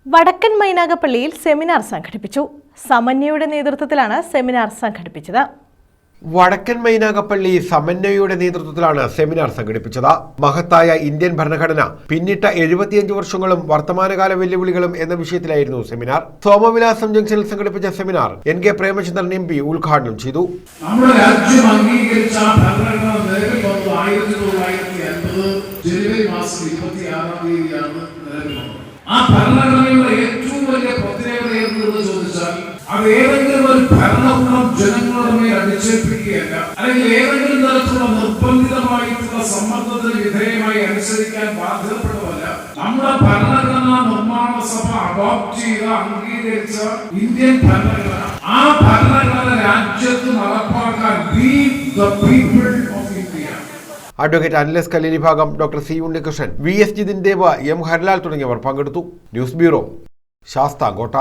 വടക്കൻ മൈനാഗപ്പള്ളിയിൽ സെമിനാർ സംഘടിപ്പിച്ചു. സമന്വയയുടെ നേതൃത്വത്തിലാണ് സെമിനാർ സംഘടിപ്പിച്ചത്. വടക്കൻ മൈനാഗപ്പള്ളി സമന്വയയുടെ നേതൃത്വത്തിലാണ് സെമിനാർ സംഘടിപ്പിച്ചത്. മഹത്തായ ഇന്ത്യൻ ഭരണഘടന പിന്നിട്ട 75 വർഷങ്ങളും വർത്തമാനകാല വെല്ലുവിളികളും എന്ന വിഷയത്തിലായിരുന്നു സെമിനാർ. സോമവിലാസം ജംഗ്ഷനിൽ സംഘടിപ്പിച്ച സെമിനാർ NK പ്രേമചന്ദ്രൻ MP ഉദ്ഘാടനം ചെയ്തു. നമ്മുടെ രാജ്യം അംഗീകരിച്ച ഭരണഘടന നിലവിൽ വന്നു 1950 ജനുവരി മാസം 26-ാം തീയതിയാണ് നിലവിൽ വന്നത്. ആ ഭരണഘടനയുടെ ഏറ്റവും വലിയ പ്രത്യേകത എന്തെന്ന് ചോദിച്ചാൽ അത് ഏതെങ്കിലും ഒരു ഭരണകൂടം ജനങ്ങളുടെ മേൽ അടിച്ചേൽപ്പിക്കുകയല്ല, അല്ലെങ്കിൽ ഏതെങ്കിലും തരത്തിലുള്ള നിർബന്ധിതമായിട്ടുള്ള സമ്മർദ്ദത്തിന് വിധേയമായി അനുസരിക്കാൻ ബാധ്യതപ്പെടുന്നതല്ല. നമ്മുടെ ഭരണഘടനാ നിർമ്മാണ സഭ അഡോപ്റ്റ് ചെയ്ത അംഗീകരിച്ച ഇന്ത്യൻ ഭരണഘടന, ആ ഭരണഘടന രാജ്യത്ത് നടപ്പാക്കാൻ we the people of India. Advocate Anil Kalleri ഭാഗം, doctor C Unnikrishnan, VS Jithin Dev, M Harilal തുടങ്ങിയവർ പങ്കെടുത്തു. News bureau, Sasthamkotta.